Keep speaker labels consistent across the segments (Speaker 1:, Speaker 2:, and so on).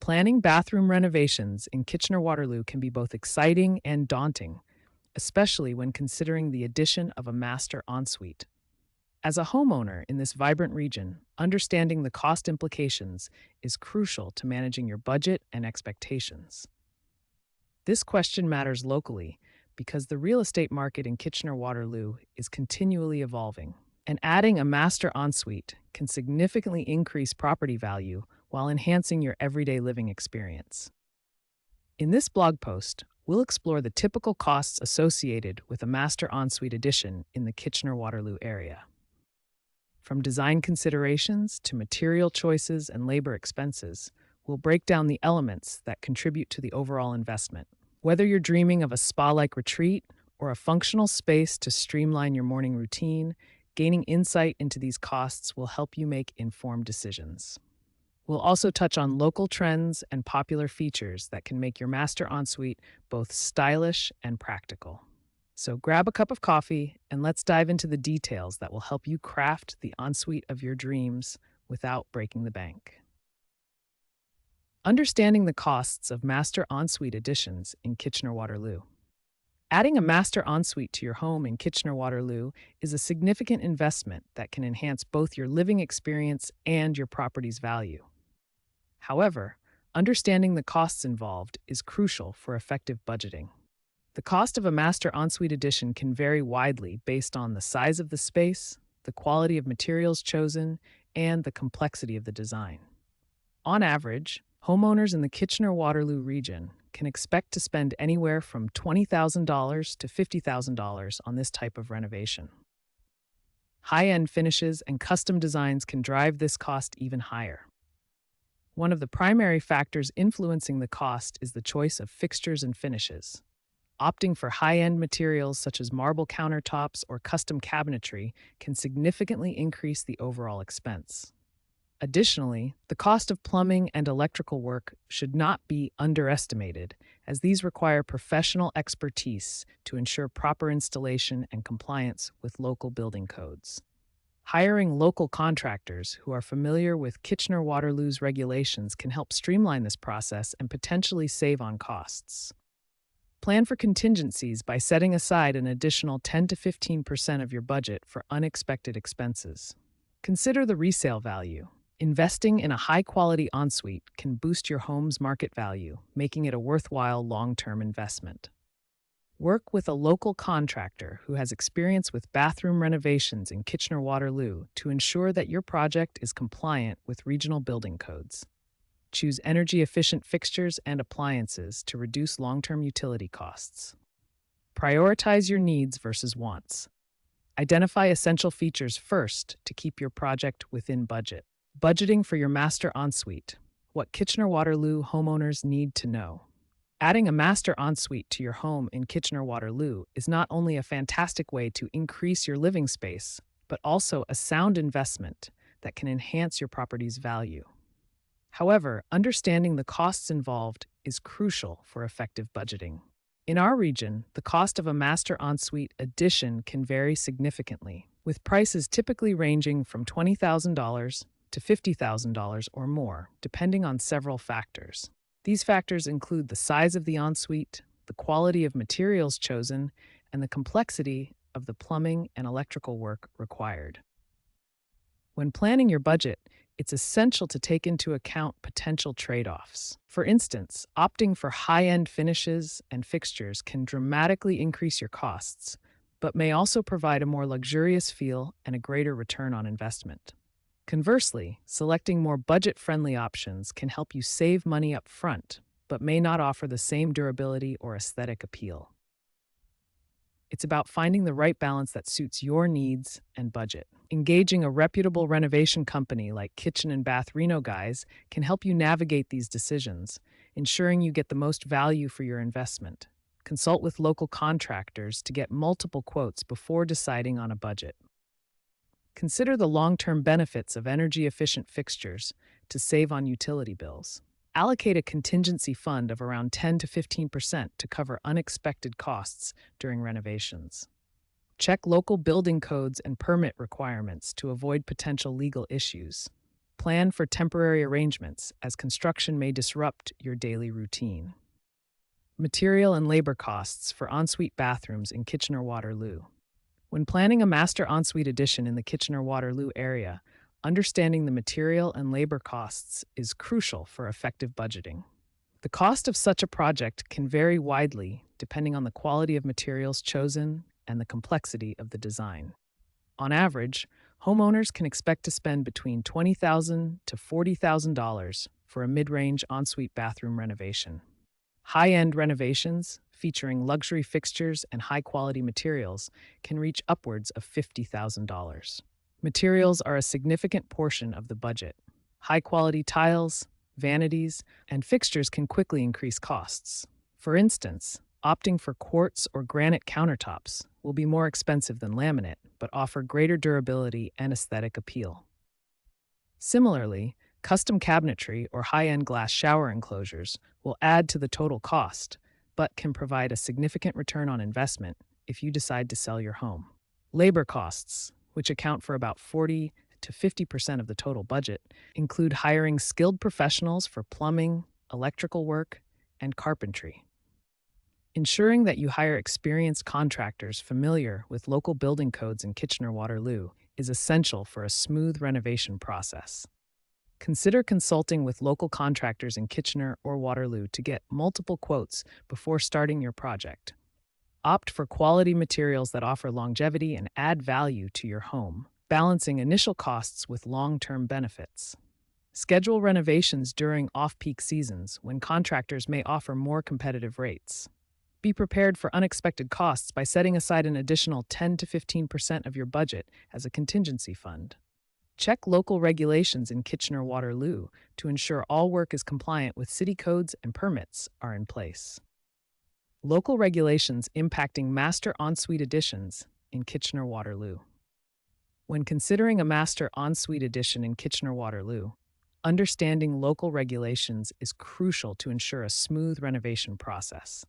Speaker 1: Planning bathroom renovations in Kitchener-Waterloo can be both exciting and daunting, especially when considering the addition of a master ensuite. As a homeowner in this vibrant region, understanding the cost implications is crucial to managing your budget and expectations. This question matters locally because the real estate market in Kitchener-Waterloo is continually evolving, and adding a master ensuite can significantly increase property value while enhancing your everyday living experience. In this blog post, we'll explore the typical costs associated with a master ensuite addition in the Kitchener-Waterloo area. From design considerations to material choices and labor expenses, we'll break down the elements that contribute to the overall investment. Whether you're dreaming of a spa-like retreat or a functional space to streamline your morning routine, gaining insight into these costs will help you make informed decisions. We'll also touch on local trends and popular features that can make your master ensuite both stylish and practical. So grab a cup of coffee and let's dive into the details that will help you craft the ensuite of your dreams without breaking the bank. Understanding the costs of master ensuite additions in Kitchener-Waterloo. Adding a master ensuite to your home in Kitchener-Waterloo is a significant investment that can enhance both your living experience and your property's value. However, understanding the costs involved is crucial for effective budgeting. The cost of a master ensuite addition can vary widely based on the size of the space, the quality of materials chosen, and the complexity of the design. On average, homeowners in the Kitchener-Waterloo region can expect to spend anywhere from $20,000 to $50,000 on this type of renovation. High-end finishes and custom designs can drive this cost even higher. One of the primary factors influencing the cost is the choice of fixtures and finishes. Opting for high-end materials such as marble countertops or custom cabinetry can significantly increase the overall expense. Additionally, the cost of plumbing and electrical work should not be underestimated, as these require professional expertise to ensure proper installation and compliance with local building codes. Hiring local contractors who are familiar with Kitchener-Waterloo's regulations can help streamline this process and potentially save on costs. Plan for contingencies by setting aside an additional 10 to 15% of your budget for unexpected expenses. Consider the resale value. Investing in a high-quality ensuite can boost your home's market value, making it a worthwhile long-term investment. Work with a local contractor who has experience with bathroom renovations in Kitchener-Waterloo to ensure that your project is compliant with regional building codes. Choose energy-efficient fixtures and appliances to reduce long-term utility costs. Prioritize your needs versus wants. Identify essential features first to keep your project within budget. Budgeting for your master ensuite. What Kitchener-Waterloo homeowners need to know. Adding a master ensuite to your home in Kitchener-Waterloo is not only a fantastic way to increase your living space, but also a sound investment that can enhance your property's value. However, understanding the costs involved is crucial for effective budgeting. In our region, the cost of a master ensuite addition can vary significantly, with prices typically ranging from $20,000 to $50,000 or more, depending on several factors. These factors include the size of the ensuite, the quality of materials chosen, and the complexity of the plumbing and electrical work required. When planning your budget, it's essential to take into account potential trade-offs. For instance, opting for high-end finishes and fixtures can dramatically increase your costs, but may also provide a more luxurious feel and a greater return on investment. Conversely, selecting more budget-friendly options can help you save money up front, but may not offer the same durability or aesthetic appeal. It's about finding the right balance that suits your needs and budget. Engaging a reputable renovation company like Kitchen and Bath Reno Guys can help you navigate these decisions, ensuring you get the most value for your investment. Consult with local contractors to get multiple quotes before deciding on a budget. Consider the long-term benefits of energy-efficient fixtures to save on utility bills. Allocate a contingency fund of around 10 to 15% to cover unexpected costs during renovations. Check local building codes and permit requirements to avoid potential legal issues. Plan for temporary arrangements, as construction may disrupt your daily routine. Material and labor costs for ensuite bathrooms in Kitchener-Waterloo. When planning a master ensuite addition in the Kitchener-Waterloo area, understanding the material and labor costs is crucial for effective budgeting. The cost of such a project can vary widely depending on the quality of materials chosen and the complexity of the design. On average, homeowners can expect to spend between $20,000 to $40,000 for a mid-range ensuite bathroom renovation. High-end renovations, featuring luxury fixtures and high-quality materials, can reach upwards of $50,000. Materials are a significant portion of the budget. High-quality tiles, vanities, and fixtures can quickly increase costs. For instance, opting for quartz or granite countertops will be more expensive than laminate, but offer greater durability and aesthetic appeal. Similarly, custom cabinetry or high-end glass shower enclosures will add to the total cost, but can provide a significant return on investment if you decide to sell your home. Labor costs, which account for about 40 to 50% of the total budget, include hiring skilled professionals for plumbing, electrical work, and carpentry. Ensuring that you hire experienced contractors familiar with local building codes in Kitchener-Waterloo is essential for a smooth renovation process. Consider consulting with local contractors in Kitchener or Waterloo to get multiple quotes before starting your project. Opt for quality materials that offer longevity and add value to your home, balancing initial costs with long-term benefits. Schedule renovations during off-peak seasons when contractors may offer more competitive rates. Be prepared for unexpected costs by setting aside an additional 10 to 15% of your budget as a contingency fund. Check local regulations in Kitchener-Waterloo to ensure all work is compliant with city codes and permits are in place. Local regulations impacting master ensuite additions in Kitchener-Waterloo. When considering a master ensuite addition in Kitchener-Waterloo, understanding local regulations is crucial to ensure a smooth renovation process.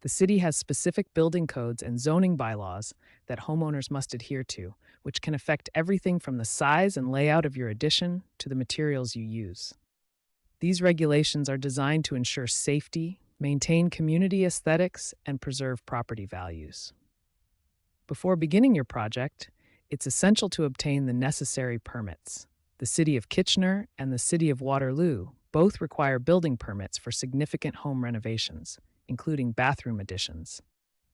Speaker 1: The city has specific building codes and zoning bylaws that homeowners must adhere to, which can affect everything from the size and layout of your addition to the materials you use. These regulations are designed to ensure safety, maintain community aesthetics, and preserve property values. Before beginning your project, it's essential to obtain the necessary permits. The City of Kitchener and the City of Waterloo both require building permits for significant home renovations, including bathroom additions.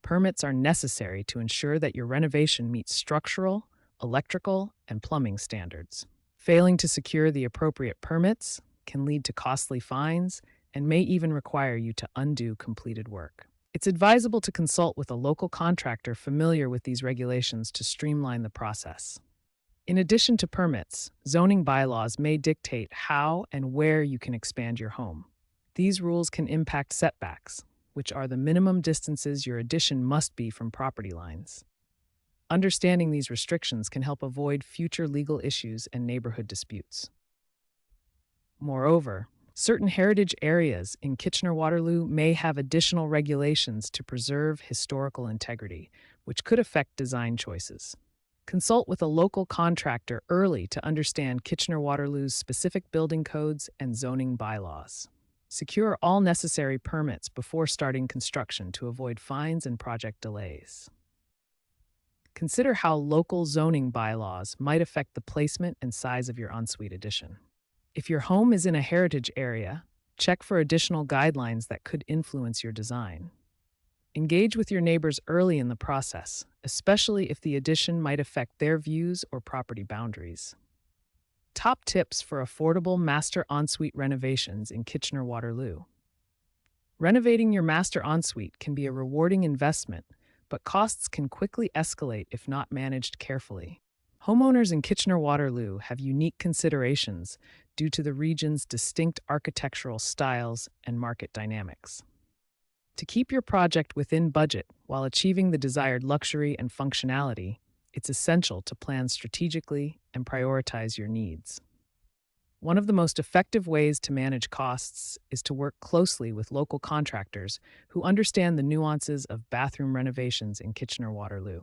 Speaker 1: Permits are necessary to ensure that your renovation meets structural, electrical, and plumbing standards. Failing to secure the appropriate permits can lead to costly fines and may even require you to undo completed work. It's advisable to consult with a local contractor familiar with these regulations to streamline the process. In addition to permits, zoning bylaws may dictate how and where you can expand your home. These rules can impact setbacks, which are the minimum distances your addition must be from property lines. Understanding these restrictions can help avoid future legal issues and neighborhood disputes. Moreover, certain heritage areas in Kitchener-Waterloo may have additional regulations to preserve historical integrity, which could affect design choices. Consult with a local contractor early to understand Kitchener-Waterloo's specific building codes and zoning bylaws. Secure all necessary permits before starting construction to avoid fines and project delays. Consider how local zoning bylaws might affect the placement and size of your ensuite addition. If your home is in a heritage area, check for additional guidelines that could influence your design. Engage with your neighbors early in the process, especially if the addition might affect their views or property boundaries. Top tips for affordable master ensuite renovations in Kitchener-Waterloo. Renovating your master ensuite can be a rewarding investment, but costs can quickly escalate if not managed carefully. Homeowners in Kitchener-Waterloo have unique considerations due to the region's distinct architectural styles and market dynamics. To keep your project within budget while achieving the desired luxury and functionality, it's essential to plan strategically and prioritize your needs. One of the most effective ways to manage costs is to work closely with local contractors who understand the nuances of bathroom renovations in Kitchener-Waterloo.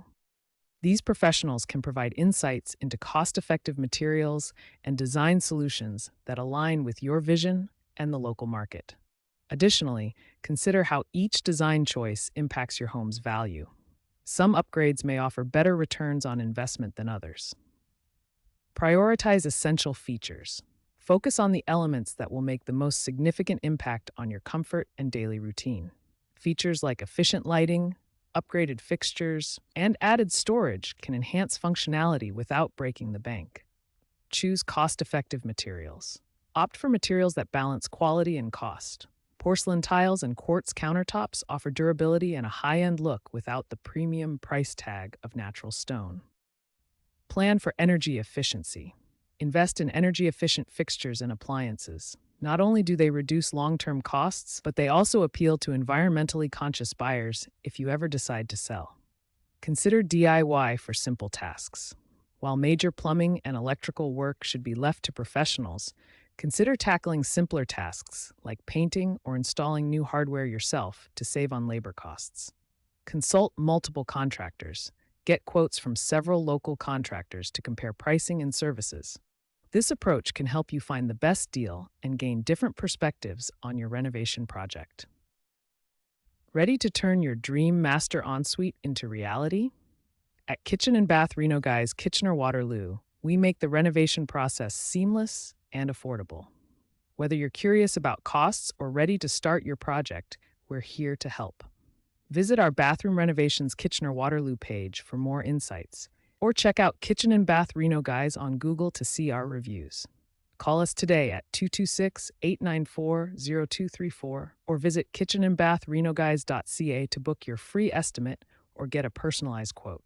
Speaker 1: These professionals can provide insights into cost-effective materials and design solutions that align with your vision and the local market. Additionally, consider how each design choice impacts your home's value. Some upgrades may offer better returns on investment than others. Prioritize essential features. Focus on the elements that will make the most significant impact on your comfort and daily routine. Features like efficient lighting, upgraded fixtures, and added storage can enhance functionality without breaking the bank. Choose cost-effective materials. Opt for materials that balance quality and cost. Porcelain tiles and quartz countertops offer durability and a high-end look without the premium price tag of natural stone. Plan for energy efficiency. Invest in energy-efficient fixtures and appliances. Not only do they reduce long-term costs, but they also appeal to environmentally conscious buyers if you ever decide to sell. Consider DIY for simple tasks. While major plumbing and electrical work should be left to professionals, consider tackling simpler tasks like painting or installing new hardware yourself to save on labor costs. Consult multiple contractors. Get quotes from several local contractors to compare pricing and services. This approach can help you find the best deal and gain different perspectives on your renovation project. Ready to turn your dream master ensuite into reality? At Kitchen and Bath Reno Guys Kitchener-Waterloo, we make the renovation process seamless and affordable. Whether you're curious about costs or ready to start your project, we're here to help. Visit our Bathroom Renovations Kitchener-Waterloo page for more insights, or check out Kitchen and Bath Reno Guys on Google to see our reviews. Call us today at 226-894-0234 or visit kitchenandbathrenoguys.ca to book your free estimate or get a personalized quote.